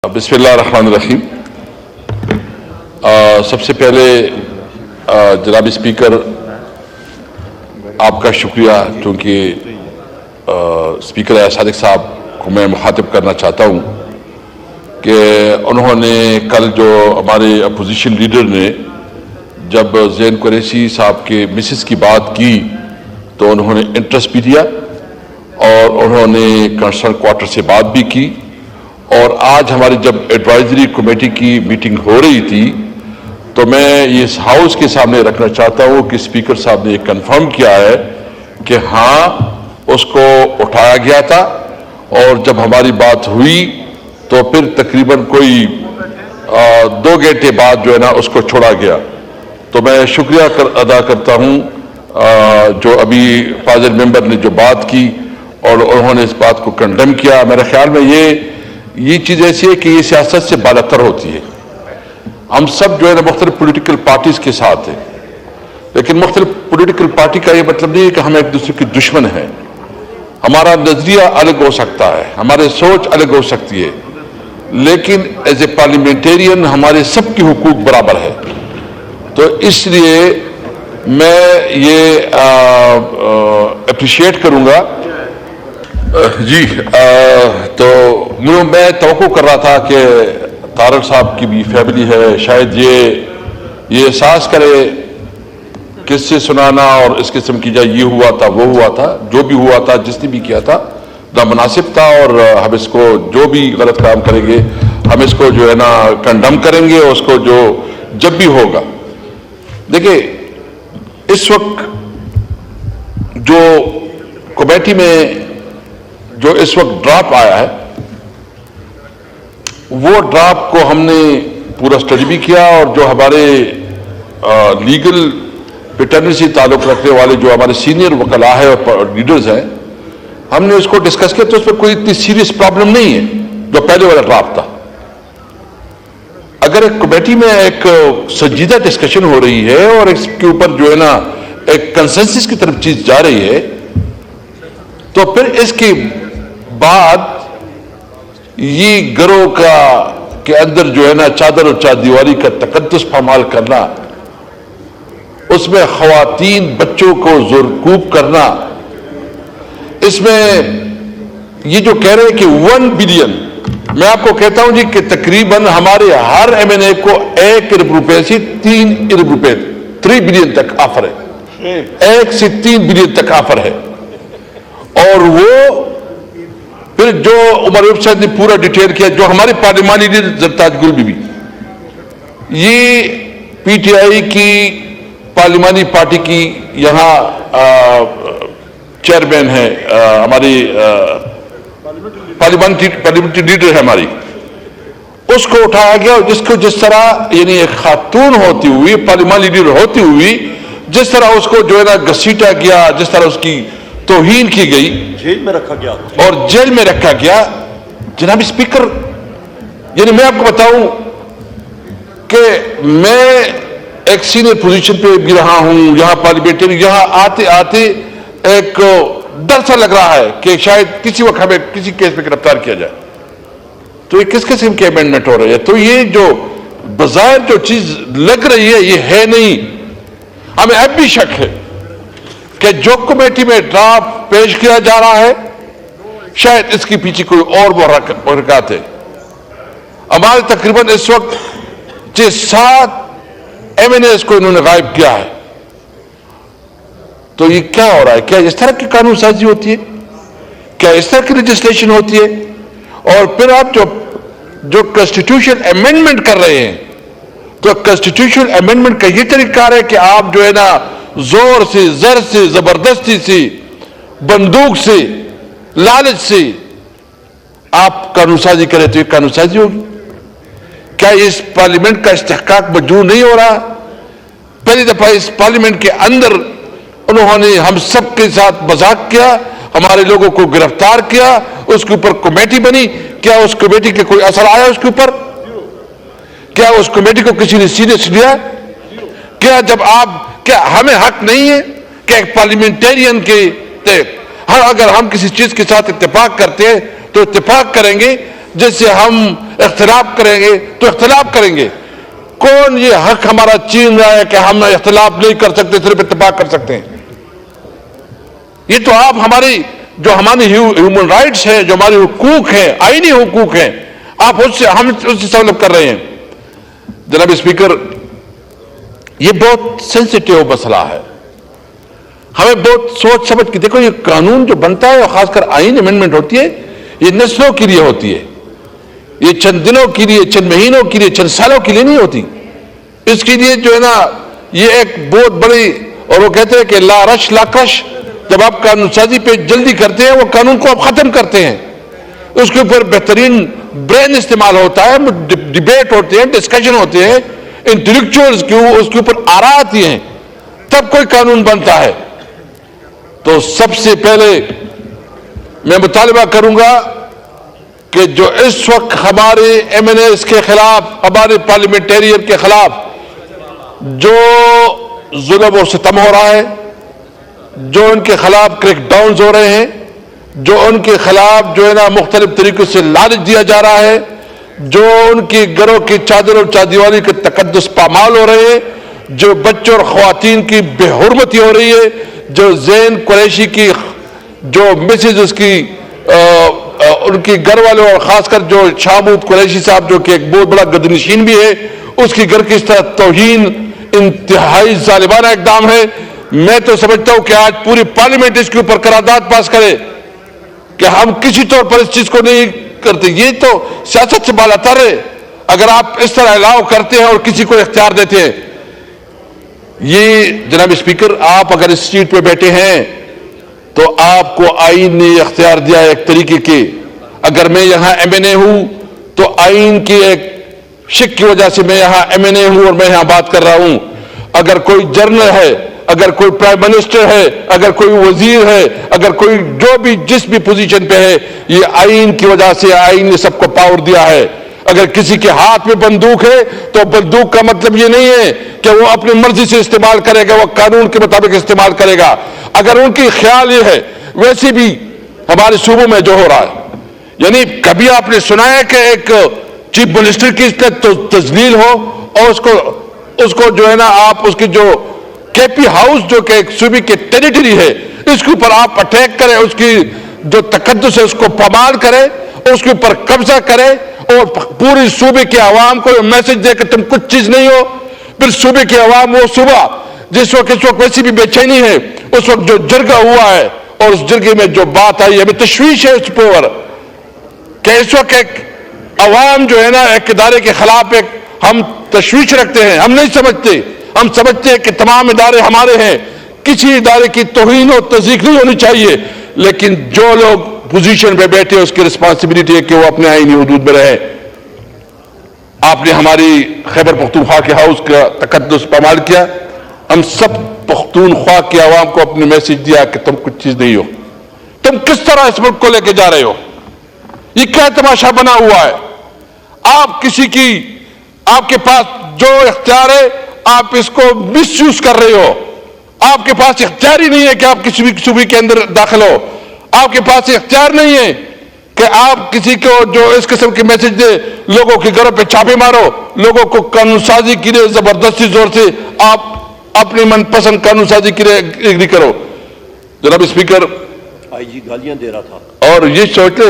بسم اللہ الرحمن الرحیم۔ سب سے پہلے جناب اسپیکر آپ کا شکریہ، کیونکہ اسپیکر صادق صاحب کو میں مخاطب کرنا چاہتا ہوں کہ انہوں نے کل جو ہمارے اپوزیشن لیڈر نے جب زین قریشی صاحب کے مسز کی بات کی تو انہوں نے انٹرسٹ بھی دیا اور انہوں نے کنسرن کوارٹر سے بات بھی کی، اور آج ہماری جب ایڈوائزری کمیٹی کی میٹنگ ہو رہی تھی تو میں یہ اس ہاؤس کے سامنے رکھنا چاہتا ہوں کہ اسپیکر صاحب نے یہ کنفرم کیا ہے کہ ہاں اس کو اٹھایا گیا تھا، اور جب ہماری بات ہوئی تو پھر تقریباً کوئی 2 گھنٹے بعد جو ہے نا اس کو چھوڑا گیا۔ تو میں شکریہ ادا کرتا ہوں جو ابھی فاضل ممبر نے جو بات کی اور انہوں نے اس بات کو کنڈیم کیا۔ میرے خیال میں یہ چیز ایسی ہے کہ یہ سیاست سے بالاتر ہوتی ہے۔ ہم سب جو ہے نا مختلف پولیٹیکل پارٹیز کے ساتھ ہیں، لیکن مختلف پولیٹیکل پارٹی کا یہ مطلب نہیں ہے کہ ہم ایک دوسرے کے دشمن ہیں۔ ہمارا نظریہ الگ ہو سکتا ہے، ہماری سوچ الگ ہو سکتی ہے، لیکن ایز اے پارلیمنٹیرین ہمارے سب کے حقوق برابر ہے۔ تو اس لیے میں یہ اپریشیٹ کروں گا جی تو میں توقع کر رہا تھا کہ طارق صاحب کی بھی فیملی ہے، شاید یہ احساس کرے کس سے سنانا اور اس قسم کی جائے یہ ہوا تھا وہ ہوا تھا، جو بھی ہوا تھا جس نے بھی کیا تھا نامناسب تھا، اور ہم اس کو جو بھی غلط کام کریں گے ہم اس کو جو ہے نا کنڈم کریں گے، اس کو جو جب بھی ہوگا۔ دیکھیں اس وقت جو کمیٹی میں جو اس وقت ڈرافٹ آیا ہے وہ ڈرافٹ کو ہم نے پورا سٹڈی بھی کیا، اور جو ہمارے لیگل پیٹرنی سے تعلق رکھنے والے جو ہمارے سینئر وکلاء ہیں اور لیڈرز ہیں، ہم نے اس کو ڈسکس کیا، تو اس پر کوئی اتنی سیریس پرابلم نہیں ہے جو پہلے والا ڈرافٹ تھا۔ اگر ایک کمیٹی میں ایک سنجیدہ ڈسکشن ہو رہی ہے اور اس کے اوپر جو ہے نا ایک کنسنسس کی طرف چیز جا رہی ہے، تو پھر اس کے بعد یہ گروہ کے اندر جو ہے نا چادر اور چار دیواری کا تقدس پامال کرنا، اس میں خواتین بچوں کو زورکوب کرنا، اس میں یہ جو کہہ رہے ہیں کہ 1 بلین، میں آپ کو کہتا ہوں جی کہ تقریباً ہمارے ہر ایم این اے کو 1 ارب روپے سے 3 ارب روپے 3 بلین تک آفر ہے، 1 سے 3 بلین تک آفر ہے۔ اور وہ پھر جو عمر عیوب صاحب نے پورا ڈیٹیل کیا، جو ہمارے پارلیمانی لیڈر زرتاج گل بھی یہ پی ٹی آئی کی پارلیمانی پارٹی کی یہاں چیئرمین ہے، ہماری پارلیمنٹری لیڈر ہے ہماری، اس کو اٹھایا گیا، جس کو جس طرح یعنی ایک خاتون ہوتی ہوئی پارلیمانی لیڈر ہوتی ہوئی جس طرح اس کو جو ہے نا گھسیٹا گیا، جس طرح اس کی توہین کی گئی، جیل میں رکھا گیا اور جیل میں رکھا گیا۔ جناب اسپیکر، یعنی میں آپ کو بتاؤں کہ میں ایک سینئر پوزیشن پہ بھی رہا ہوں یہاں پارلیمنٹری، یہاں آتے آتے ایک ڈر سا لگ رہا ہے کہ شاید کسی وقت ہمیں کسی کیس میں گرفتار کیا جائے، تو یہ کس قسم کے امینڈمنٹ ہو رہے ہیں؟ تو یہ جو بظاہر جو چیز لگ رہی ہے یہ ہے نہیں۔ ہمیں اب بھی شک ہے کہ جو کمیٹی میں ڈرافٹ پیش کیا جا رہا ہے شاید اس کے پیچھے کوئی اور محرکات ہے۔ ہمارے تقریباً اس وقت 7 ایم این ایز کو انہوں نے غائب کیا ہے، تو یہ کیا ہو رہا ہے؟ کیا اس طرح کی قانون سازی ہوتی ہے؟ کیا اس طرح کی لیجسلیشن ہوتی ہے؟ اور پھر آپ جو کنسٹیٹیوشن امینڈمنٹ کر رہے ہیں، تو کنسٹیٹیوشن امینڈمنٹ کا یہ طریقہ ہے کہ آپ جو ہے نا زور سے، زر سے، زبردستی سے، بندوق سے، لالچ سے آپ قانون سازی کریں تو یہ قانون سازی ہوگی؟ کیا اس پارلیمنٹ کا استحقاق منظور نہیں ہو رہا؟ پہلی دفعہ اس پارلیمنٹ کے اندر انہوں نے ہم سب کے ساتھ مذاق کیا، ہمارے لوگوں کو گرفتار کیا، اس کے اوپر کمیٹی بنی، کیا اس کمیٹی کے کوئی اثر آیا اس کے اوپر؟ کیا اس کمیٹی کو کسی نے سیریس لیا؟ کیا ہمیں حق نہیں ہے کہ ایک پارلیمنٹیرین کے اگر ہم کسی چیز کے ساتھ اتفاق کرتے ہیں تو اتفاق کریں گے، جس سے ہم اختلاف کریں گے تو اختلاف کریں گے. کون یہ حق ہمارا چھین رہا ہے کہ ہم اختلاف نہیں کر سکتے, صرف اتفاق کر سکتے ہیں؟ یہ تو آپ ہماری ہیومن رائٹس ہیں, جو ہماری حقوق ہیں, آئینی حقوق ہیں, آپ ہم اس سے سلب کر رہے ہیں. جناب اسپیکر, یہ بہت سینسیٹیو مسئلہ ہے. ہمیں بہت سوچ سمجھ کے دیکھو, یہ قانون جو بنتا ہے اور خاص کر آئین امینڈمنٹ ہوتی ہے, یہ نسلوں کے لیے ہوتی ہے. یہ چند دنوں کے لیے, چند مہینوں کے لیے, چند سالوں کے لیے نہیں ہوتی. اس کے لیے جو ہے نا, یہ ایک بہت بڑی, اور وہ کہتے ہیں کہ لا رش لا کرش. جب آپ قانون سازی پہ جلدی کرتے ہیں, وہ قانون کو آپ ختم کرتے ہیں. اس کے اوپر بہترین برین استعمال ہوتا ہے, ڈیبیٹ ہوتے ہیں, ڈسکشن ہوتے ہیں, انٹلیکچوئلز اس کے اوپر آرا آتی ہیں, تب کوئی قانون بنتا ہے. تو سب سے پہلے میں مطالبہ کروں گا کہ جو اس وقت ہمارے ایم این ایز کے خلاف, ہمارے پارلیمنٹیرین کے خلاف جو ظلم و ستم ہو رہا ہے, جو ان کے خلاف کریک ڈاؤنز ہو رہے ہیں, جو ان کے خلاف جو ہے نا مختلف طریقوں سے لالچ دیا جا رہا ہے, جو ان کی گھروں کی چادر اور چادیواری کے تقدس پامال ہو رہے ہیں, جو بچوں اور خواتین کی بے حرمتی ہو رہی ہے, جو زین قریشی کی جو مسز اس کی ان کی گھر والوں, اور خاص کر جو شامود قریشی صاحب جو کہ ایک بہت بڑا گدنشین بھی ہے, اس کی گھر کی اس طرح توہین انتہائی ظالمانہ اقدام ہے. میں تو سمجھتا ہوں کہ آج پوری پارلیمنٹ اس کے اوپر قرارداد پاس کرے کہ ہم کسی طور پر اس چیز کو نہیں کرتے. یہ تو سیاست سے بالا تر ہے اگر آپ اس طرح الاؤ کرتے ہیں اور کسی کو اختیار دیتے ہیں. یہ جناب اسپیکر, آپ اگر اس سیٹ پہ بیٹھے ہیں تو آپ کو آئین نے اختیار دیا ہے ایک طریقے کے. اگر میں یہاں ایم این اے ہوں تو آئین کی ایک شک کی وجہ سے میں یہاں ایم این اے ہوں اور میں یہاں بات کر رہا ہوں. اگر کوئی جنرل ہے, اگر کوئی پرائم منسٹر ہے, اگر کوئی وزیر ہے, اگر کوئی جو بھی جس بھی پوزیشن پہ ہے, یہ آئین کی وجہ سے آئین نے سب کو پاور دیا ہے. اگر کسی کے ہاتھ میں بندوق ہے تو بندوق کا مطلب یہ نہیں ہے کہ وہ اپنی مرضی سے استعمال کرے گا, وہ قانون کے مطابق استعمال کرے گا. اگر ان کی خیال یہ ہے, ویسے بھی ہمارے صوبوں میں جو ہو رہا ہے, یعنی کبھی آپ نے سنا ہے کہ ایک چیف منسٹر کی تذلیل ہو اور اس کو جو ہے نا آپ اس کی جو کے پی ہاؤس جو کہ ایک صوبے کی ٹیریٹری ہے, اس کے اوپر آپ اٹیک کریں, اس کی جو تقدس ہے اس کو پامال کریں, اس کے اوپر قبضہ کریں اور پوری صوبے کے عوام کو میسج دے کہ تم کچھ چیز نہیں ہو. پھر صوبے کے عوام وہ صوبہ جس وقت اس وقت ویسی بھی بے چینی ہے, اس وقت جو جرگہ ہوا ہے اور اس جرگے میں جو بات آئی, ہمیں تشویش ہے اس پر کہ اس وقت ایک عوام جو ہے نا ایک ادارے کے خلاف ایک ہم تشویش رکھتے ہیں. ہم نہیں سمجھتے, ہم سمجھتے ہیں کہ تمام ادارے ہمارے ہیں, کسی ادارے کی توہین و تضییق نہیں ہونی چاہیے, لیکن جو لوگ پوزیشن پہ بیٹھے اس کی رسپانسبلٹی ہے کہ وہ اپنے آئینی حدود میں رہے. آپ نے ہماری خیبر پختونخوا کے ہاؤس کا تقدس پامال کیا, ہم سب پختونخوا کے عوام کو اپنے میسج دیا کہ تم کچھ چیز نہیں ہو. تم کس طرح اس ملک کو لے کے جا رہے ہو؟ یہ کیا تماشا بنا ہوا ہے؟ آپ کسی کی, آپ کے پاس جو اختیار ہے آپ اس کو مس یوز کر رہے ہو. آپ کے پاس اختیار ہی نہیں ہے کہ آپ کسی بھی صوبے کے اندر داخل ہو. آپ کے پاس اختیار نہیں ہے کہ آپ کسی کو جو اس قسم کی میسج دے, لوگوں کے گھروں پہ چھاپے مارو, لوگوں کو قانون سازی کے لیے زبردستی زور سے آپ اپنی من پسند قانون سازی کے لیے اگری کرو. جناب اسپیکر, آئی جی گالیاں دے رہا تھا, اور یہ سوچتے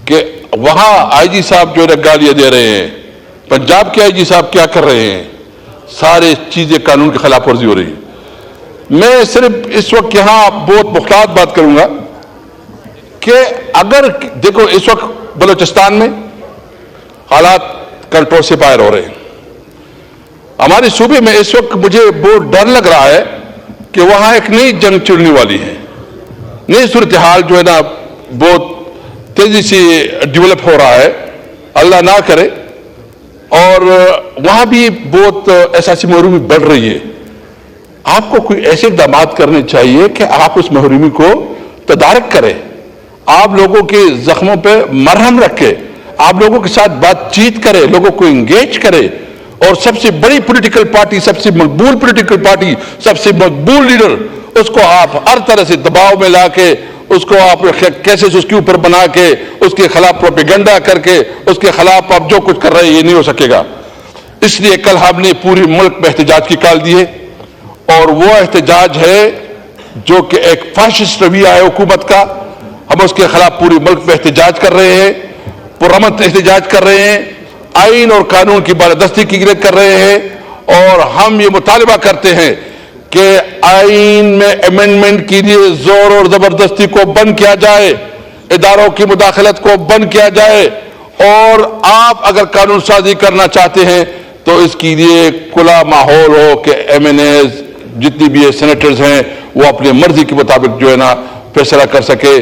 کہ وہاں آئی جی صاحب جو ہے گالیاں دے رہے ہیں, پنجاب کے آئی جی صاحب کیا کر رہے ہیں, سارے چیزیں قانون کی خلاف ورزی ہو رہی ہے. میں صرف اس وقت یہاں بہت محتاط بات کروں گا کہ اگر دیکھو اس وقت بلوچستان میں حالات کنٹرول سے باہر ہو رہے ہیں. ہمارے صوبے میں اس وقت مجھے بہت ڈر لگ رہا ہے کہ وہاں ایک نئی جنگ چڑھنے والی ہے. نئی صورتحال جو ہے نا بہت تیزی سے ڈیولپ ہو رہا ہے, اللہ نہ کرے, اور وہاں بھی بہت احساسی محرومی بڑھ رہی ہے. آپ کو کوئی ایسے اقدامات کرنے چاہیے کہ آپ اس محرومی کو تدارک کریں, آپ لوگوں کے زخموں پہ مرہم رکھیں, آپ لوگوں کے ساتھ بات چیت کریں, لوگوں کو انگیج کریں, اور سب سے بڑی پولیٹیکل پارٹی, سب سے مقبول پولیٹیکل پارٹی, سب سے مقبول لیڈر, اس کو آپ ہر طرح سے دباؤ میں لا کے اس کو آپ کیسے اس کے اوپر بنا کے اس کے خلاف پروپیگنڈا کر کے اس کے خلاف آپ جو کچھ کر رہے ہیں یہ نہیں ہو سکے گا. اس لیے کل ہم نے پوری ملک میں احتجاج کی کال دی ہے اور وہ احتجاج ہے جو کہ ایک فاشسٹ رویہ ہے حکومت کا. ہم اس کے خلاف پوری ملک میں احتجاج کر رہے ہیں, پرامن احتجاج کر رہے ہیں, آئین اور قانون کی بالادستی کی گرفت کر رہے ہیں اور ہم یہ مطالبہ کرتے ہیں کہ آئین میں امینڈمنٹ کے لیے زور اور زبردستی کو بند کیا جائے, اداروں کی مداخلت کو بند کیا جائے اور آپ اگر قانون سازی کرنا چاہتے ہیں تو اس کے لیے کھلا ماحول ہو کہ ایم این ایز جتنی بھی سینیٹرز ہیں وہ اپنی مرضی کے مطابق جو ہے نا فیصلہ کر سکے.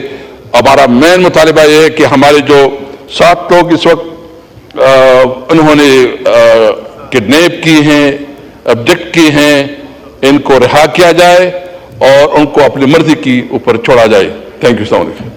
ہمارا مین مطالبہ یہ ہے کہ ہمارے جو 7 لوگ اس وقت انہوں نے کڈنیپ کی ہیں, ابڈکٹ کی ہیں, ان کو رہا کیا جائے اور ان کو اپنی مرضی کی اوپر چھوڑا جائے. Thank you. السلام علیکم.